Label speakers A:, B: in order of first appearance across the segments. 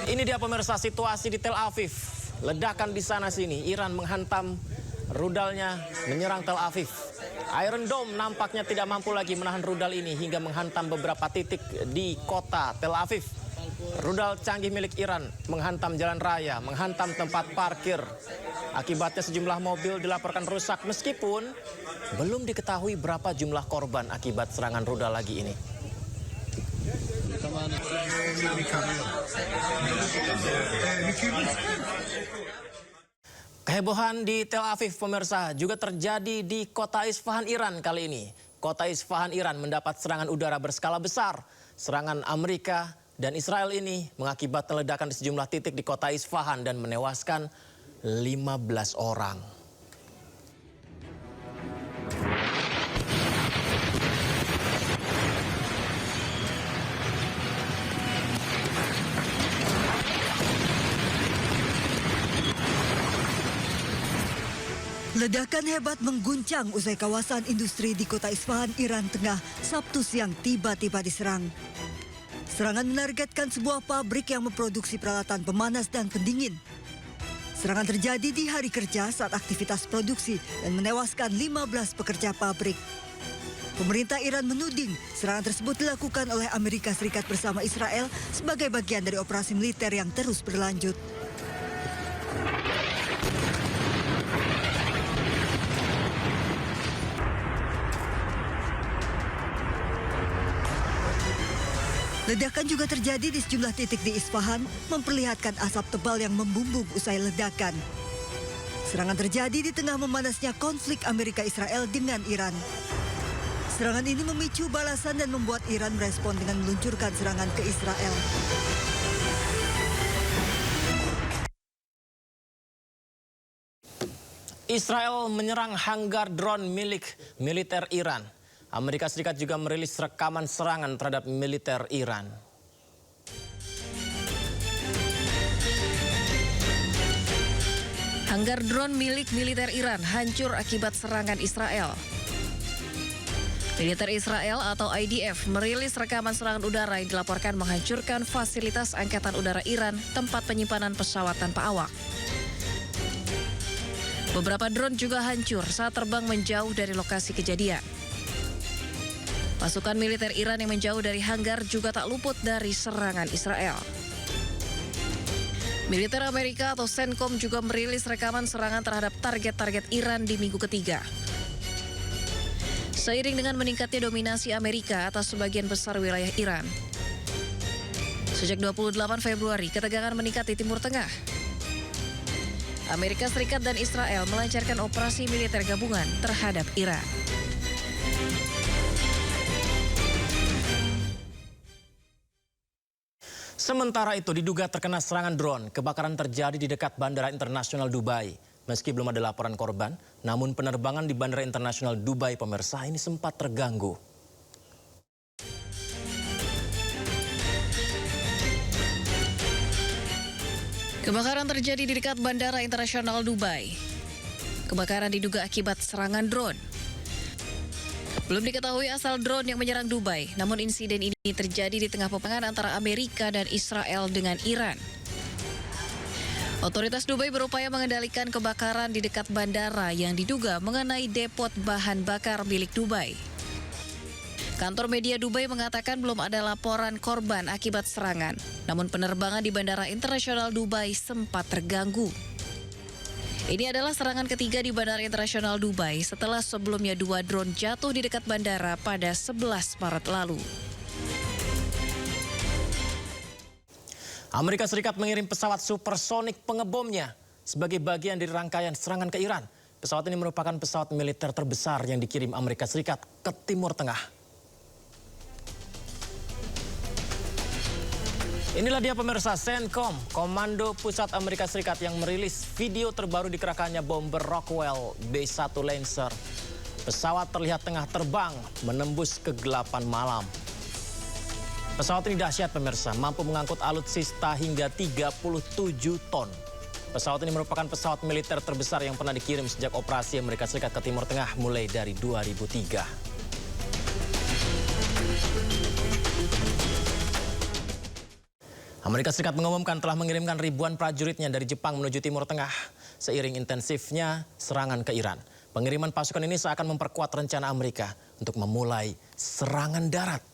A: Ini dia pemirsa situasi di Tel Aviv. Ledakan di sana sini, Iran menghantam rudalnya menyerang Tel Aviv. Iron Dome nampaknya tidak mampu lagi menahan rudal ini hingga menghantam beberapa titik di kota Tel Aviv. Rudal canggih milik Iran menghantam jalan raya, menghantam tempat parkir. Akibatnya sejumlah mobil dilaporkan rusak meskipun belum diketahui berapa jumlah korban akibat serangan rudal lagi ini. Kehebohan di Tel Aviv, pemirsa, juga terjadi di kota Isfahan, Iran kali ini. Kota Isfahan, Iran mendapat serangan udara berskala besar. Serangan Amerika dan Israel ini mengakibatkan ledakan di sejumlah titik di kota Isfahan dan menewaskan 15 orang.
B: Ledakan hebat mengguncang usai kawasan industri di kota Isfahan, Iran Tengah, Sabtu siang tiba-tiba diserang. Serangan menargetkan sebuah pabrik yang memproduksi peralatan pemanas dan pendingin. Serangan terjadi di hari kerja saat aktivitas produksi dan menewaskan 15 pekerja pabrik. Pemerintah Iran menuding serangan tersebut dilakukan oleh Amerika Serikat bersama Israel sebagai bagian dari operasi militer yang terus berlanjut. Ledakan juga terjadi di sejumlah titik di Isfahan, memperlihatkan asap tebal yang membumbung usai ledakan. Serangan terjadi di tengah memanasnya konflik Amerika-Israel dengan Iran. Serangan ini memicu balasan dan membuat Iran merespon dengan meluncurkan serangan ke Israel.
A: Israel menyerang hanggar drone milik militer Iran. Amerika Serikat juga merilis rekaman serangan terhadap militer Iran.
C: Hanggar drone milik militer Iran hancur akibat serangan Israel. Militer Israel atau IDF merilis rekaman serangan udara yang dilaporkan menghancurkan fasilitas Angkatan Udara Iran, tempat penyimpanan pesawat tanpa awak. Beberapa drone juga hancur saat terbang menjauh dari lokasi kejadian. Pasukan militer Iran yang menjauh dari hanggar juga tak luput dari serangan Israel. Militer Amerika atau CENTCOM juga merilis rekaman serangan terhadap target-target Iran di minggu ketiga. Seiring dengan meningkatnya dominasi Amerika atas sebagian besar wilayah Iran. Sejak 28 Februari, ketegangan meningkat di Timur Tengah. Amerika Serikat dan Israel melancarkan operasi militer gabungan terhadap Iran.
A: Sementara itu diduga terkena serangan drone, kebakaran terjadi di dekat Bandara Internasional Dubai. Meski belum ada laporan korban, namun penerbangan di Bandara Internasional Dubai, pemirsa, ini sempat terganggu.
C: Kebakaran terjadi di dekat Bandara Internasional Dubai. Kebakaran diduga akibat serangan drone. Belum diketahui asal drone yang menyerang Dubai, namun insiden ini terjadi di tengah peperangan antara Amerika dan Israel dengan Iran. Otoritas Dubai berupaya mengendalikan kebakaran di dekat bandara yang diduga mengenai depot bahan bakar milik Dubai. Kantor media Dubai mengatakan belum ada laporan korban akibat serangan, namun penerbangan di Bandara Internasional Dubai sempat terganggu. Ini adalah serangan ketiga di Bandara Internasional Dubai setelah sebelumnya 2 drone jatuh di dekat bandara pada 11 Maret lalu.
A: Amerika Serikat mengirim pesawat supersonik pengebomnya sebagai bagian dari rangkaian serangan ke Iran. Pesawat ini merupakan pesawat militer terbesar yang dikirim Amerika Serikat ke Timur Tengah. Inilah dia pemirsa, CENTCOM, Komando Pusat Amerika Serikat yang merilis video terbaru dikerahkannya bomber Rockwell B-1 Lancer. Pesawat terlihat tengah terbang menembus kegelapan malam. Pesawat ini dahsyat pemirsa, mampu mengangkut alutsista hingga 37 ton. Pesawat ini merupakan pesawat militer terbesar yang pernah dikirim sejak operasi Amerika Serikat ke Timur Tengah mulai dari 2003. Amerika Serikat mengumumkan telah mengirimkan ribuan prajuritnya dari Jepang menuju Timur Tengah seiring intensifnya serangan ke Iran. Pengiriman pasukan ini seakan memperkuat rencana Amerika untuk memulai serangan darat.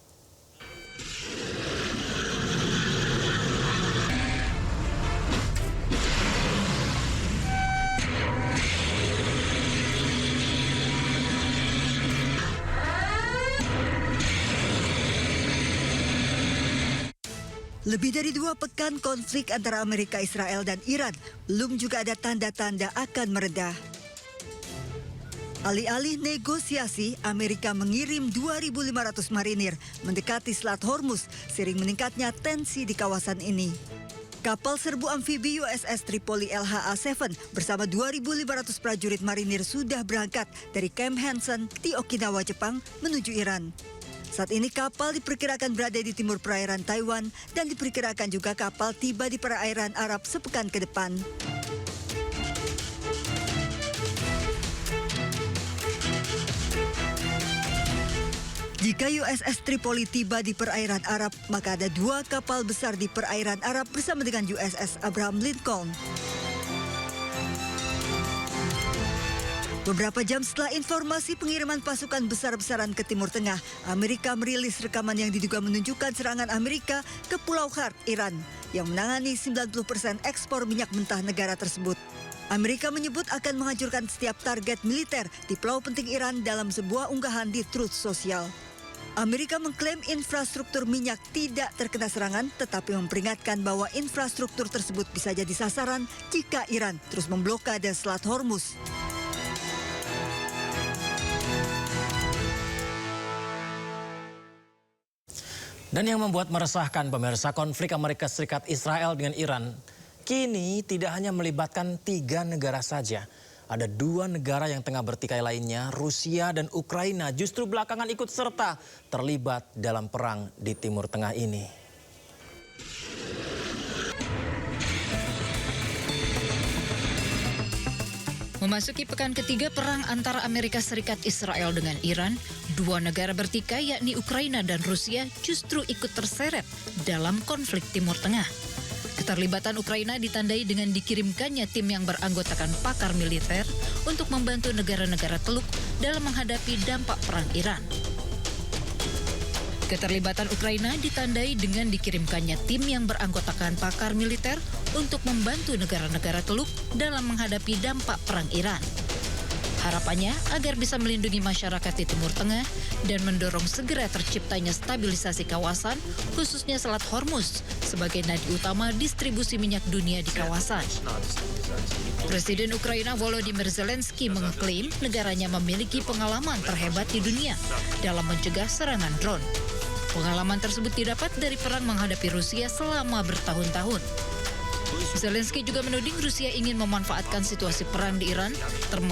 B: Lebih dari 2 pekan konflik antara Amerika, Israel, dan Iran belum juga ada tanda-tanda akan mereda. Alih-alih negosiasi, Amerika mengirim 2.500 marinir mendekati Selat Hormuz seiring meningkatnya tensi di kawasan ini. Kapal serbu amfibi USS Tripoli LHA-7 bersama 2.500 prajurit marinir sudah berangkat dari Camp Hansen di Okinawa, Jepang menuju Iran. Saat ini kapal diperkirakan berada di timur perairan Taiwan dan diperkirakan juga kapal tiba di perairan Arab sepekan ke depan. Jika USS Tripoli tiba di perairan Arab, maka ada 2 kapal besar di perairan Arab bersama dengan USS Abraham Lincoln. Beberapa jam setelah informasi pengiriman pasukan besar-besaran ke Timur Tengah, Amerika merilis rekaman yang diduga menunjukkan serangan Amerika ke Pulau Khark, Iran, yang menangani 90% ekspor minyak mentah negara tersebut. Amerika menyebut akan menghancurkan setiap target militer di pulau penting Iran dalam sebuah unggahan di Truth Social. Amerika mengklaim infrastruktur minyak tidak terkena serangan, tetapi memperingatkan bahwa infrastruktur tersebut bisa jadi sasaran jika Iran terus memblokade Selat Hormuz.
A: Dan yang membuat meresahkan pemirsa, konflik Amerika Serikat Israel dengan Iran kini tidak hanya melibatkan 3 negara saja. Ada 2 negara yang tengah bertikai lainnya, Rusia dan Ukraina, justru belakangan ikut serta terlibat dalam perang di Timur Tengah ini.
C: Memasuki pekan ketiga perang antara Amerika Serikat Israel dengan Iran, 2 negara bertikai yakni Ukraina dan Rusia justru ikut terseret dalam konflik Timur Tengah. Keterlibatan Ukraina ditandai dengan dikirimkannya tim yang beranggotakan pakar militer untuk membantu negara-negara Teluk dalam menghadapi dampak perang Iran. Keterlibatan Ukraina ditandai dengan dikirimkannya tim yang beranggotakan pakar militer untuk membantu negara-negara Teluk dalam menghadapi dampak perang Iran. Harapannya agar bisa melindungi masyarakat di Timur Tengah dan mendorong segera terciptanya stabilisasi kawasan, khususnya Selat Hormuz, sebagai nadi utama distribusi minyak dunia di kawasan. Presiden Ukraina Volodymyr Zelensky mengklaim negaranya memiliki pengalaman terhebat di dunia dalam mencegah serangan drone. Pengalaman tersebut didapat dari perang menghadapi Rusia selama bertahun-tahun. Zelensky juga menuding Rusia ingin memanfaatkan situasi perang di Iran,